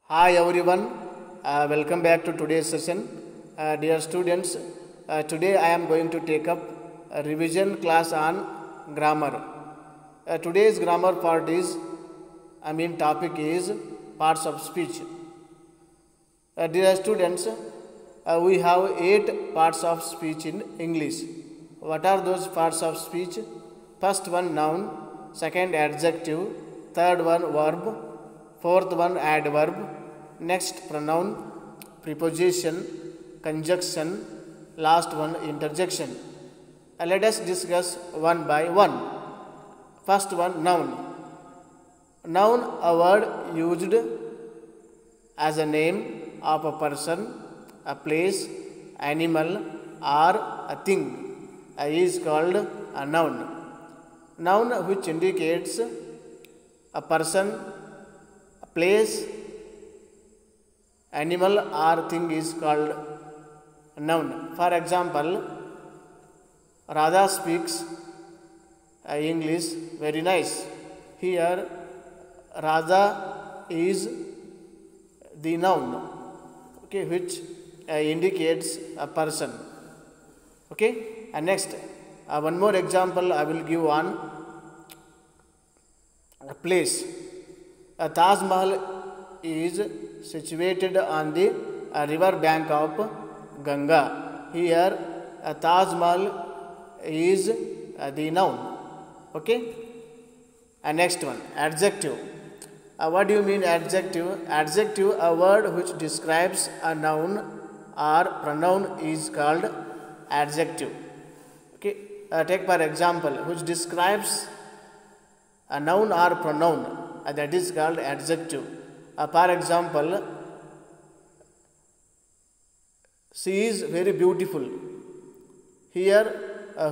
Hi everyone, welcome back to today's session. Dear students, today I am going to take up a revision class on grammar. Today's grammar part is, topic is parts of speech. Dear students, we have 8 parts of speech in English. What are those parts of speech? First one noun, second adjective, third one verb, fourth one adverb, next pronoun, preposition, conjunction, last one interjection. Let us discuss one by one. First one noun. Noun, a word used as a name of a person, a place, animal or a thing is called a noun. Noun which indicates a person, a place, animal or thing is called a noun. For example, Radha speaks English very nice. Here, Radha is the noun, which indicates a person. And next, one more example I will give on a place. Taj Mahal is situated on the river bank of Ganga. Here, Taj Mahal is the noun. And next one, adjective. What do you mean adjective? Adjective, a word which describes a noun or pronoun is called adjective. Take for example, which describes a noun or pronoun, that is called adjective. For example, she is very beautiful. Here,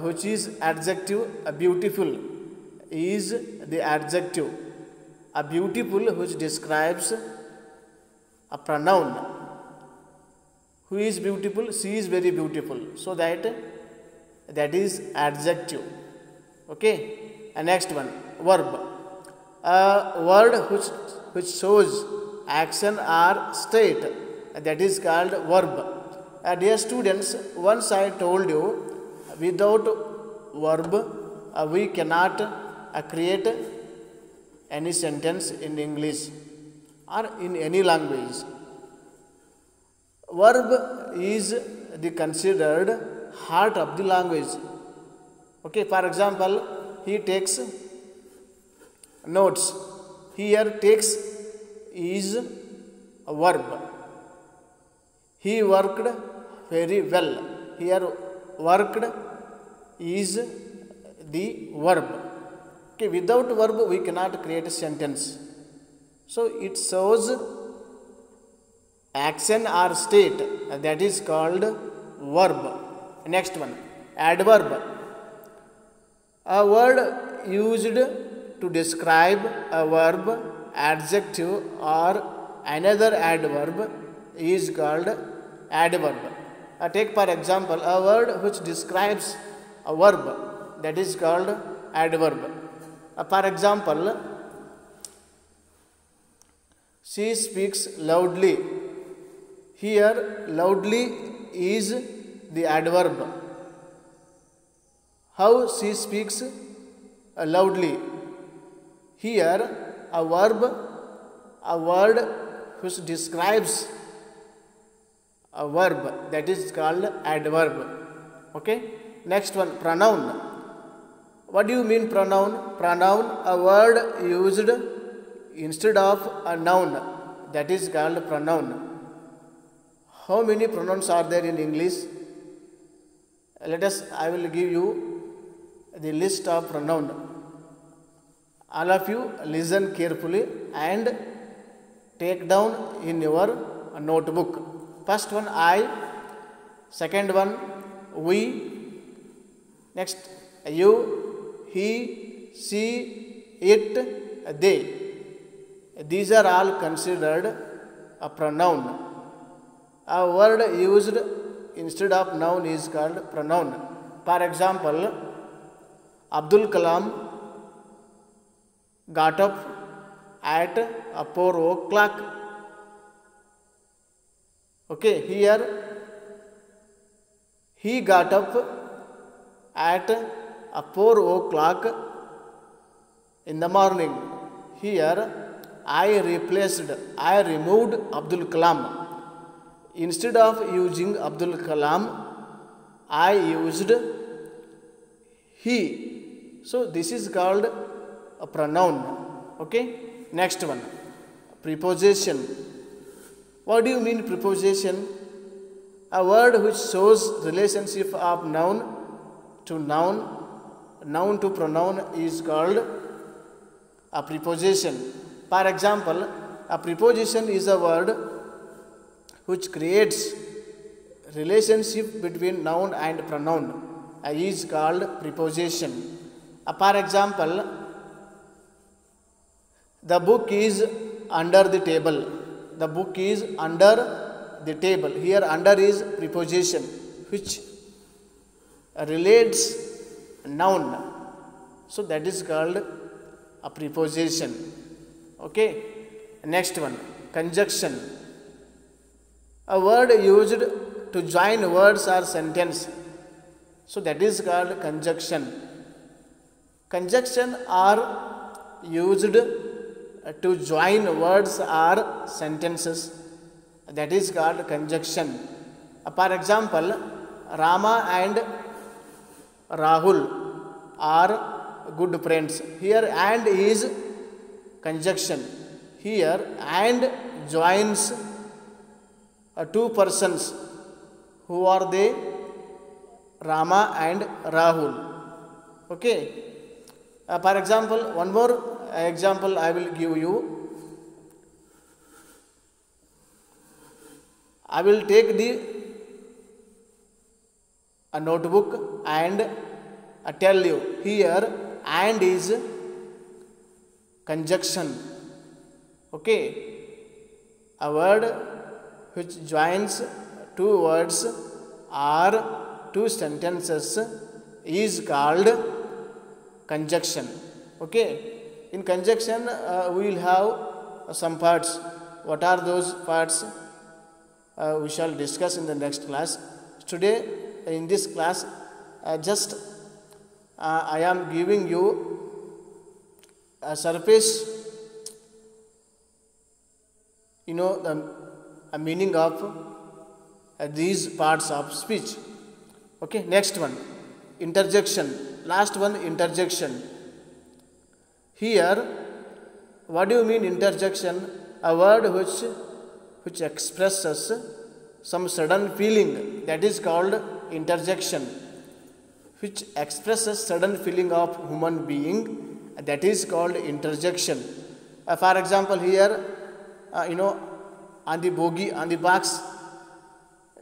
which is adjective, beautiful is the adjective. A beautiful which describes a pronoun. Who is beautiful? She is very beautiful. So that is adjective. And next one, verb. A word which shows action or state, that is called verb. Dear students, once I told you, without verb we cannot create any sentence in English or in any language. Verb is the considered heart of the language. For example, he takes notes. Here, takes is a verb. He worked very well. Here, worked is the verb. Without verb, we cannot create a sentence. So, it shows action or state, that is called verb. Next one, adverb. A word used to describe a verb, adjective or another adverb is called adverb. Take for example, a word which describes a verb, that is called adverb. For example, she speaks loudly. Here, loudly is the adverb. How she speaks loudly? Here, a verb, a word which describes a verb, that is called adverb. Next one, pronoun. What do you mean pronoun? Pronoun, a word used instead of a noun, that is called pronoun. How many pronouns are there in English? I will give you the list of pronoun. All of you listen carefully and take down in your notebook. First one, I. Second one, we. Next, you, he, she, it, they. These are all considered a pronoun. A word used instead of noun is called pronoun. For example, Abdul Kalam got up at 4 o'clock. Okay, here he got up at 4 o'clock in the morning. Here I removed Abdul Kalam. Instead of using Abdul Kalam, I used he. So this is called a pronoun. Okay, next one, preposition. What do you mean preposition? A word which shows relationship of noun to noun, noun to pronoun is called a preposition. For example, a preposition is a word which creates relationship between noun and pronoun is called preposition. For example, the book is under the table. The book is under the table. Here under is preposition which relates noun. So that is called a preposition. Okay. Next one, conjunction. A word used to join words or sentence. So that is called conjunction. Conjunction are used to join words or sentences. That is called conjunction. For example, Rama and Rahul are good friends. Here and is conjunction. Here and joins two persons. Who are they? Rama and Rahul. Okay. For example, one more example I will give you. I will take a notebook and tell you here and is conjunction. Okay, a word which joins two words or two sentences is called conjunction. Okay, in conjunction we will have some parts. What are those parts? We shall discuss in the next class. Today in this class just I am giving you a surface, the meaning of these parts of speech. Okay, next one, interjection. Last one, interjection. Here, what do you mean interjection? A word which expresses some sudden feeling, that is called interjection. Which expresses sudden feeling of human being, that is called interjection. For example, here on the bogie, on the box,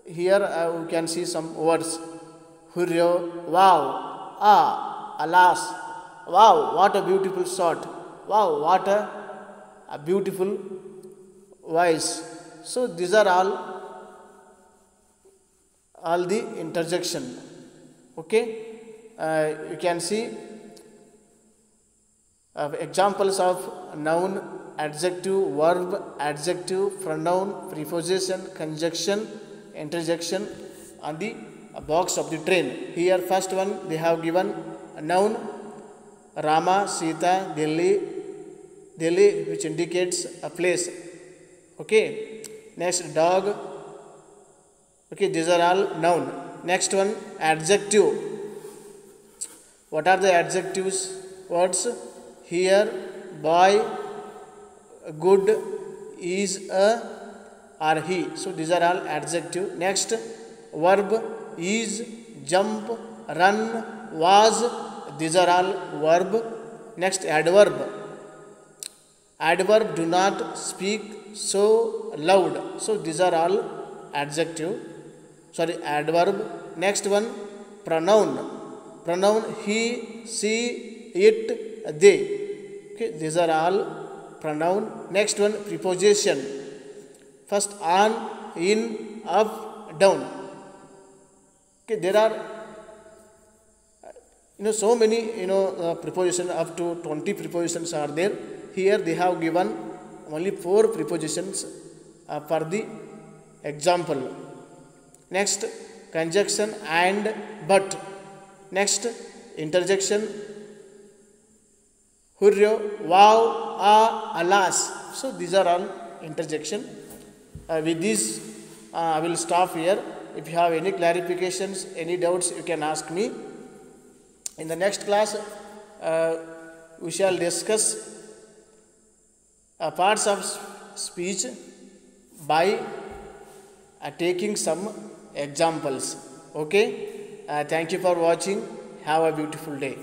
here we can see some words. Hurray, wow, ah, alas, wow, what a beautiful shot, wow, what a beautiful voice. So these are all the interjection. Okay, you can see examples of noun, adjective, verb, adjective, pronoun, preposition, conjunction, interjection on the box of the train. Here first one they have given a noun, Rama, Sita, Delhi, which indicates a place. Okay, next dog. Okay, these are all noun. Next one, adjective. What are the adjectives words? Here, boy, good, is, a, or he. So these are all adjective. Next, verb, is, jump, run, was. These are all verb. Next, adverb. Adverb, do not speak so loud. So these are all adjective. Adverb. Next one, pronoun. Pronoun, he, she, it, they. Okay, these are all pronoun. Next one, preposition. First, on, in, up, down. Okay, there are so many prepositions, up to 20 prepositions are there. Here they have given only 4 prepositions for the example. Next, conjunction and but. Next, interjection, hurry, wow, alas. So these are all interjection. With this, I will stop here. If you have any clarifications, any doubts, you can ask me. In the next class, we shall discuss parts of speech by taking some examples. Okay. Thank you for watching. Have a beautiful day.